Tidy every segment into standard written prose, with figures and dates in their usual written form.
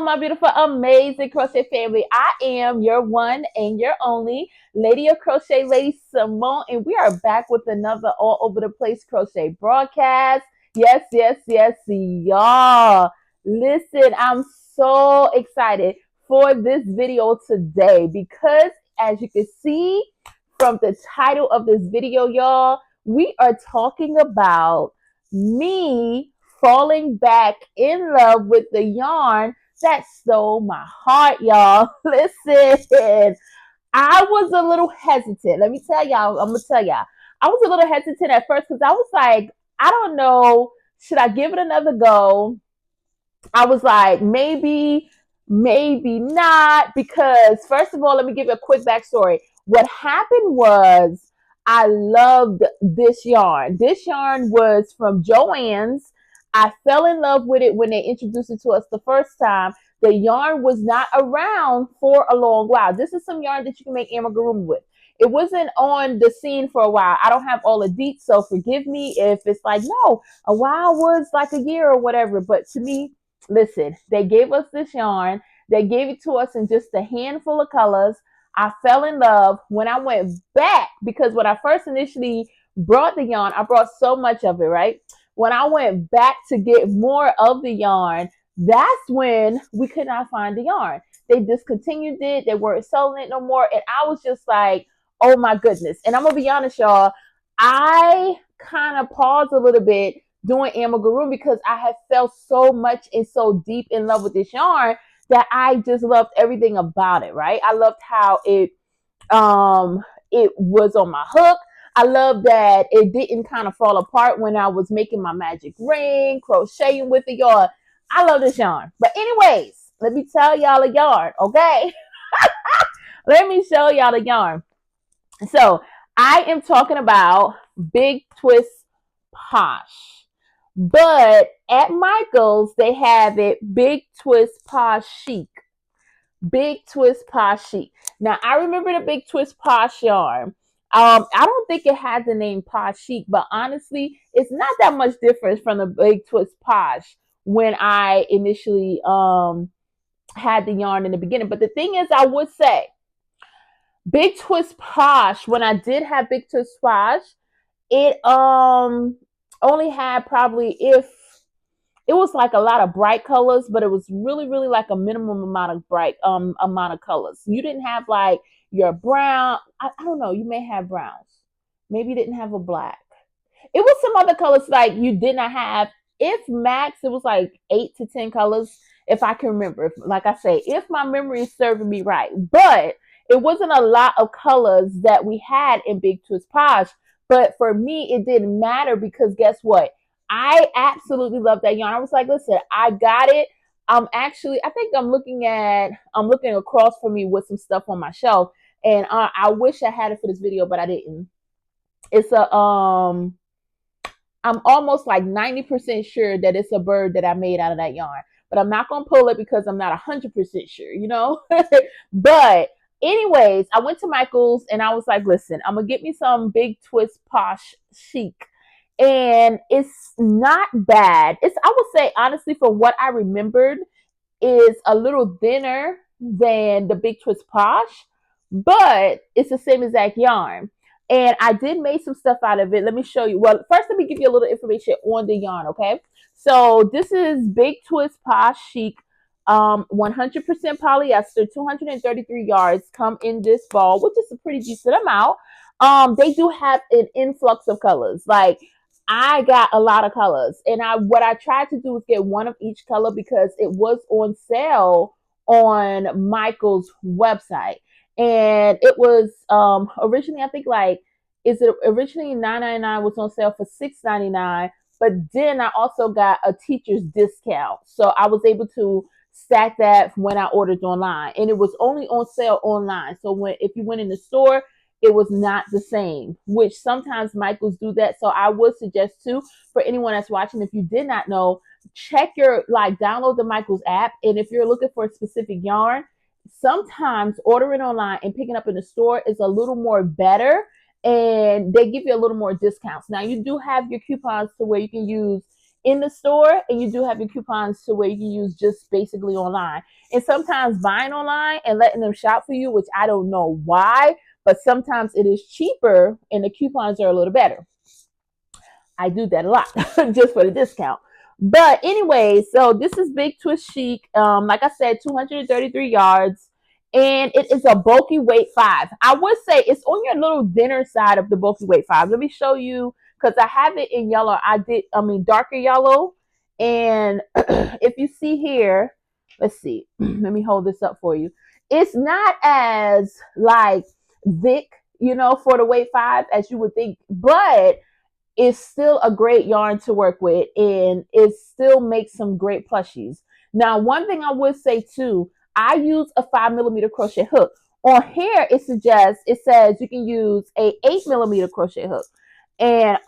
my beautiful, amazing crochet family. I am your one and your only Lady of Crochet, LadySamoan, and we are back with another all over the place crochet broadcast. Yes, yes, yes, y'all. Listen, I'm so excited for this video today because as you can see from the title of this video, y'all, we are talking about me falling back in love with the yarn that stole my heart, y'all. Listen, I was a little hesitant. Let me tell y'all, I'm gonna tell y'all. I was a little hesitant at first because I was like, I don't know, should I give it another go? I was like, maybe not, because first of all, let me give you a quick backstory. What happened was I loved this yarn. This yarn was from Joann's. I fell in love with it when they introduced it to us the first time. The yarn was not around for a long while. This is some yarn that you can make amigurumi with. It wasn't on the scene for a while. I don't have all the deets, so forgive me if it's like, no, a while was like a year or whatever. But to me, listen, they gave us this yarn. They gave it to us in just a handful of colors. I fell in love when I went back because when I first initially brought the yarn, I brought so much of it, right? When I went back to get more of the yarn, that's when we could not find the yarn. They discontinued it. They weren't selling it no more. And I was just like, oh my goodness. And I'm going to be honest, y'all, I kind of paused a little bit doing amigurumi because I had felt so much and so deep in love with this yarn that I just loved everything about it, right? I loved how it was on my hook. I love that it didn't kind of fall apart when I was making my magic ring, crocheting with the yarn. I love this yarn. But anyways, let me tell y'all a yarn, okay? Let me show y'all the yarn. So I am talking about Big Twist Posh. But at Michael's, they have it Big Twist Posh Chic. Big Twist Posh Chic. Now, I remember the Big Twist Posh yarn. I don't think it had the name Posh Chic, but honestly, it's not that much difference from the Big Twist Posh when I initially had the yarn in the beginning. But the thing is, I would say Big Twist Posh, when I did have Big Twist Posh, it only had probably, if it was like a lot of bright colors, but it was really like a minimum amount of bright amount of colors. You didn't have like your brown. I don't know, you may have browns, maybe you didn't have a black. It was some other colors like you did not have. If max, it was like 8 to 10 colors, if I can remember. Like I say, if my memory is serving me right. But it wasn't a lot of colors that we had in Big Twist Posh. But for me, it didn't matter because guess what? I absolutely love that yarn. I was like, listen, I got it. I think I'm looking across from me with some stuff on my shelf. And I wish I had it for this video, but I didn't. It's I'm almost like 90% sure that it's a bird that I made out of that yarn. But I'm not going to pull it because I'm not 100% sure, you know? But anyways, I went to Michael's and I was like, listen, I'm going to get me some Big Twist Posh Chic. And it's not bad. I would say, honestly, from what I remembered, is a little thinner than the Big Twist Posh, but it's the same exact yarn. And I did make some stuff out of it. Let me show you. Well, first, let me give you a little information on the yarn, okay? So this is Big Twist Posh Chic, 100% polyester, 233 yards come in this ball, which is a pretty decent amount. They do have an influx of colors. Like, I got a lot of colors, and what I tried to do was get one of each color because it was on sale on Michael's website. And it was originally, I think, like, is it originally $9.99, was on sale for $6.99, but then I also got a teacher's discount, so I was able to stack that when I ordered online, and it was only on sale online. So if you went in the store, it was not the same, which sometimes Michael's do that. So I would suggest too, for anyone that's watching, if you did not know, check download the Michael's app, and if you're looking for a specific yarn, sometimes ordering online and picking up in the store is a little more better, and they give you a little more discounts. Now, you do have your coupons to where you can use in the store, and you do have your coupons to where you can use just basically online. And sometimes buying online and letting them shop for you, which I don't know why, but sometimes it is cheaper and the coupons are a little better. I do that a lot just for the discount. But anyway, so this is Big Twist Chic. Like I said, 233 yards. And it is a bulky weight 5. I would say it's on your little thinner side of the bulky weight 5. Let me show you, because I have it in yellow. Darker yellow. And if you see here, let's see. Let me hold this up for you. It's not as like thick, for the weight 5 as you would think, but it's still a great yarn to work with, and it still makes some great plushies. Now, one thing I would say too, I use a 5mm crochet hook. On here, it says you can use a 8mm crochet hook. And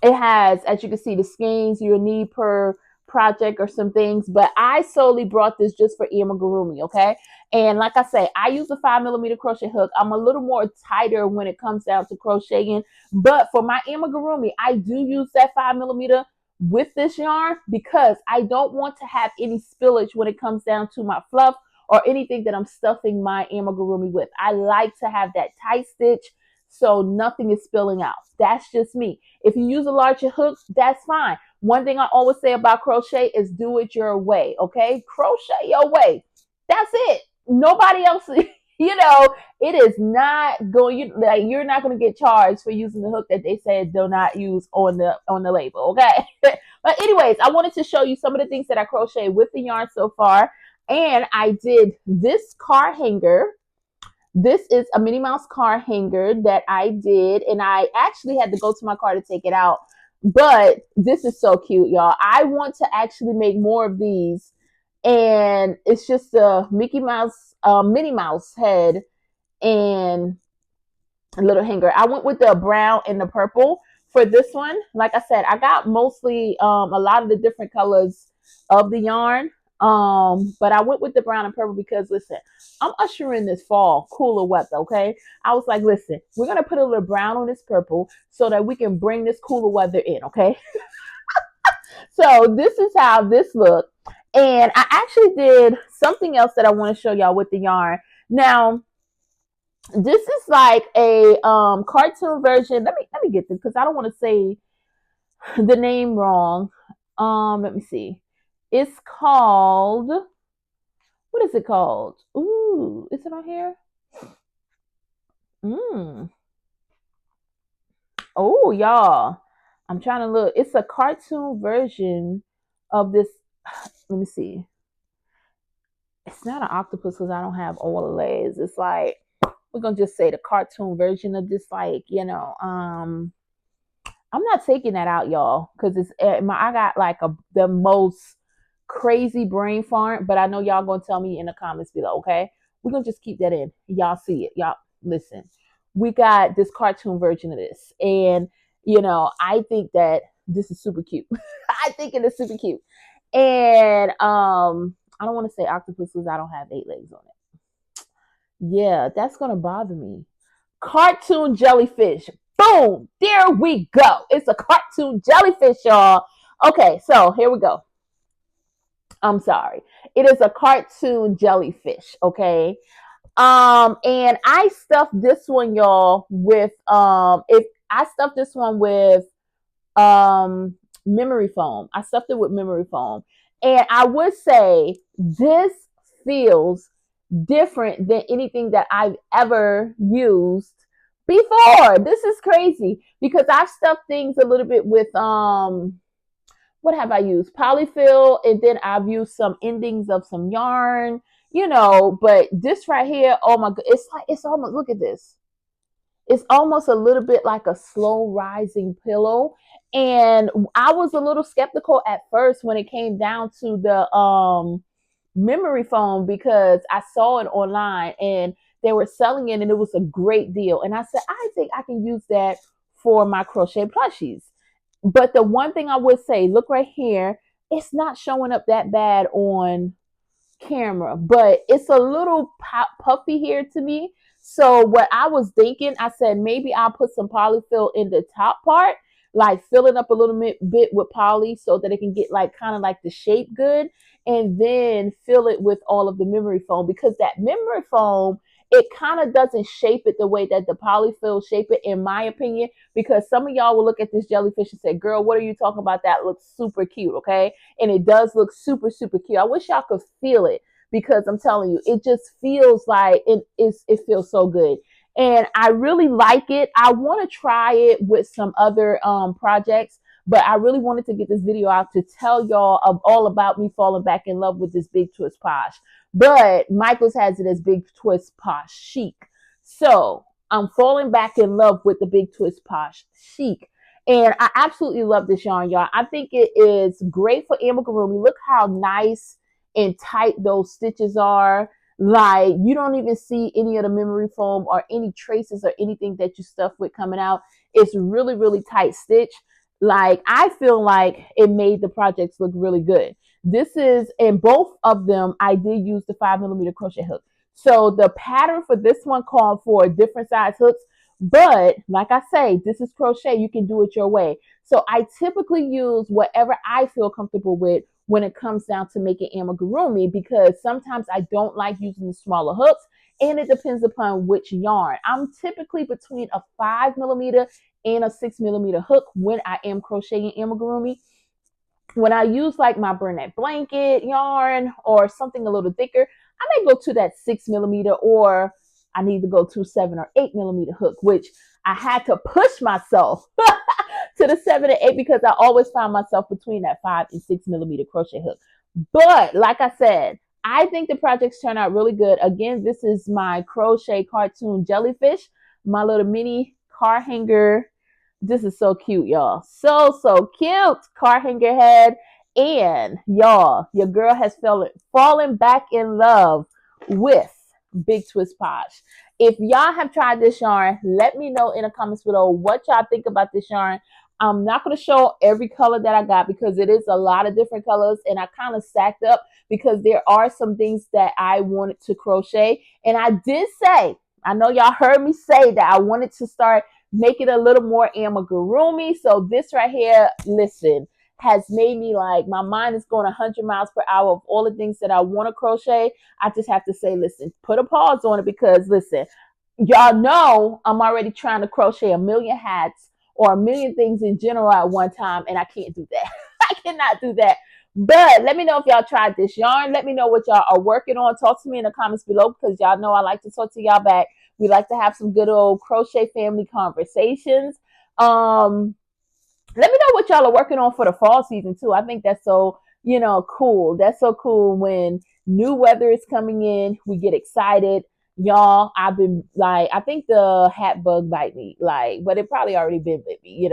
it has, as you can see, the skeins you'll need per project or some things, but I solely brought this just for amigurumi, okay? And like I say, I use a 5mm crochet hook. I'm a little more tighter when it comes down to crocheting, but for my amigurumi, I do use that 5mm with this yarn because I don't want to have any spillage when it comes down to my fluff or anything that I'm stuffing my amigurumi with. I like to have that tight stitch so nothing is spilling out. That's just me. If you use a larger hook, that's fine. One thing I always say about crochet is do it your way, okay? Crochet your way. That's it. Nobody else, it is not going, you're not going to get charged for using the hook that they said do not use on the label, okay? But anyways, I wanted to show you some of the things that I crocheted with the yarn so far. And I did this car hanger. This is a Minnie Mouse car hanger that I did, and I actually had to go to my car to take it out. But this is so cute, y'all. I want to actually make more of these, and it's just a Minnie Mouse head and a little hanger. I went with the brown and the purple for this one. Like I said, I got mostly a lot of the different colors of the yarn. But I went with the brown and purple because, listen, I'm ushering this fall, cooler weather, okay? I was like, listen, we're going to put a little brown on this purple so that we can bring this cooler weather in, okay? So this is how this looked. And I actually did something else that I want to show y'all with the yarn. Now, this is like a cartoon version. Let me get this because I don't want to say the name wrong. Let me see. It's called, what is it called? Ooh, is it on here? Oh, y'all. I'm trying to look. It's a cartoon version of this. Let me see. It's not an octopus because I don't have all the legs. It's like, we're going to just say the cartoon version of this, like, I'm not taking that out, y'all, because I got like the most crazy brain fart, but I know y'all gonna tell me in the comments below, okay? We're gonna just keep that in. Y'all see it. Y'all listen. We got this cartoon version of this, and I think that this is super cute. I think it is super cute. And I don't want to say octopus because I don't have 8 legs on it. Yeah, that's gonna bother me. Cartoon jellyfish. Boom! There we go. It's a cartoon jellyfish, y'all. Okay, so here we go. I'm sorry. It is a cartoon jellyfish, okay? And I stuffed this one, y'all, with memory foam. I stuffed it with memory foam. And I would say this feels different than anything that I've ever used before. This is crazy because I've stuffed things a little bit with what have I used? Polyfill, and then I've used some endings of some yarn, but this right here, oh my god, it's almost, look at this. It's almost a little bit like a slow rising pillow. And I was a little skeptical at first when it came down to the memory foam because I saw it online and they were selling it and it was a great deal. And I said, I think I can use that for my crochet plushies. But the one thing I would say, look right here, it's not showing up that bad on camera, but it's a little puffy here to me. So what I was thinking, I said maybe I'll put some polyfill in the top part like fill it up a little bit with poly so that it can get like kind of like the shape good, and then fill it with all of the memory foam, because that memory foam, it kind of doesn't shape it the way that the polyfill shape it, in my opinion, because some of y'all will look at this jellyfish and say, girl, what are you talking about? That looks super cute, okay? And it does look super, super cute. I wish y'all could feel it, because I'm telling you, it just feels like it feels so good. And I really like it. I want to try it with some other projects, but I really wanted to get this video out to tell y'all all about me falling back in love with this Big Twist Posh. But Michaels has it as Big Twist Posh Chic. So I'm falling back in love with the Big Twist Posh Chic. And I absolutely love this yarn, y'all. I think it is great for amigurumi. Look how nice and tight those stitches are. Like, you don't even see any of the memory foam or any traces or anything that you stuff with coming out. It's really, really tight stitch. Like, I feel like it made the projects look really good. This is, in both of them, I did use the 5mm crochet hook. So the pattern for this one called for different size hooks, but like I say, this is crochet. You can do it your way. So I typically use whatever I feel comfortable with when it comes down to making amigurumi, because sometimes I don't like using the smaller hooks, and it depends upon which yarn. I'm typically between a 5mm and a 6mm hook when I am crocheting amigurumi. When I use like my Bernat blanket yarn or something a little thicker, I may go to that 6mm, or I need to go to 7 or 8mm hook, which I had to push myself to the 7 and 8, because I always find myself between that 5 and 6mm crochet hook. But like I said, I think the projects turn out really good. Again, this is my crochet cartoon jellyfish, my little mini car hanger. This is so cute, y'all. So, so cute. Car hanger head. And y'all, your girl has fallen back in love with Big Twist Posh. If y'all have tried this yarn, let me know in the comments below what y'all think about this yarn. I'm not going to show every color that I got, because it is a lot of different colors, and I kind of stacked up because there are some things that I wanted to crochet. And I did say, I know y'all heard me say that I wanted to start make it a little more amigurumi. So this right here, listen, has made me like, my mind is going 100 miles per hour of all the things that I want to crochet. I just have to say, listen, put a pause on it, because listen, y'all know I'm already trying to crochet a million hats or a million things in general at one time, and I can't do that. I cannot do that. But let me know if y'all tried this yarn. Let me know what y'all are working on. Talk to me in the comments below, because y'all know I like to talk to y'all back. We like to have some good old crochet family conversations. Let me know what y'all are working on for the fall season too. I think that's so, cool. That's so cool when new weather is coming in. We get excited. Y'all, I've been like, I think the hat bug bite me, like, but it probably already been with me.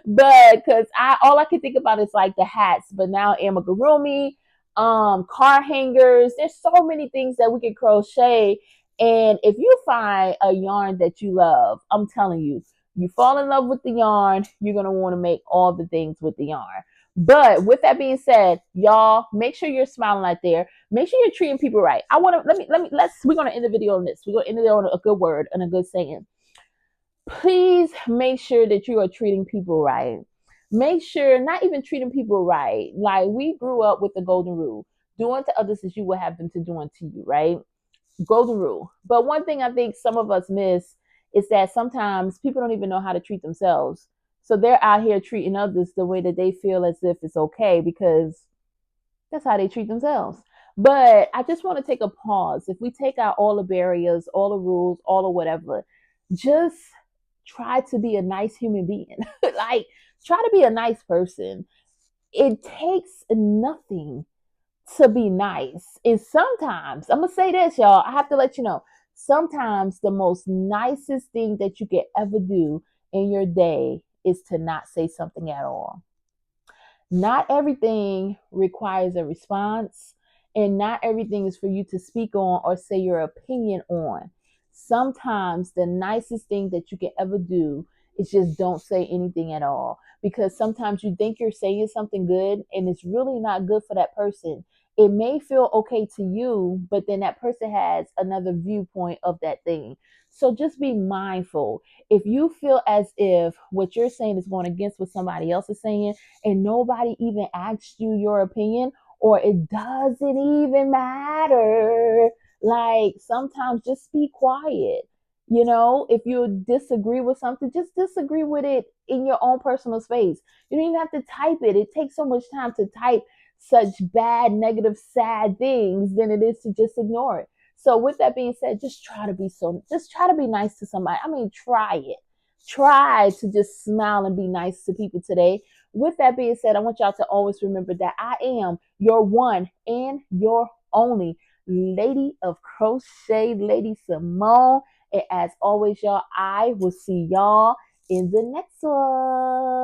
But because all I can think about is like the hats, but now amigurumi, car hangers. There's so many things that we can crochet. And if you find a yarn that you love, I'm telling you, you fall in love with the yarn, you're gonna want to make all the things with the yarn. But with that being said, y'all, make sure you're smiling out there. Make sure you're treating people right. We're gonna end the video on this. We're gonna end it on a good word and a good saying. Please make sure that you are treating people right. Make sure, not even treating people right. Like, we grew up with the golden rule: do unto others as you would have them to do unto you, right? Golden rule. But one thing I think some of us miss is that sometimes people don't even know how to treat themselves. So they're out here treating others the way that they feel as if it's okay, because that's how they treat themselves. But I just want to take a pause. If we take out all the barriers, all the rules, all the whatever, just try to be a nice human being. Like, try to be a nice person. It takes nothing to be nice. And sometimes, I'm going to say this, y'all, I have to let you know, sometimes the most nicest thing that you can ever do in your day is to not say something at all. Not everything requires a response, and not everything is for you to speak on or say your opinion on. Sometimes the nicest thing that you can ever do is just don't say anything at all, because sometimes you think you're saying something good and it's really not good for that person. it may feel okay to you, but then that person has another viewpoint of that thing. So just be mindful. If you feel as if what you're saying is going against what somebody else is saying, and nobody even asked you your opinion, or it doesn't even matter, like sometimes just be quiet. If you disagree with something, just disagree with it in your own personal space. You don't even have to type it. It takes so much time to type such bad, negative, sad things than it is to just ignore it. So with that being said, just try to be nice to somebody. I mean, try it. Try to just smile and be nice to people today. With that being said, I want y'all to always remember that I am your one and your only Lady of Crochet, Lady Simone. And as always, y'all, I will see y'all in the next one.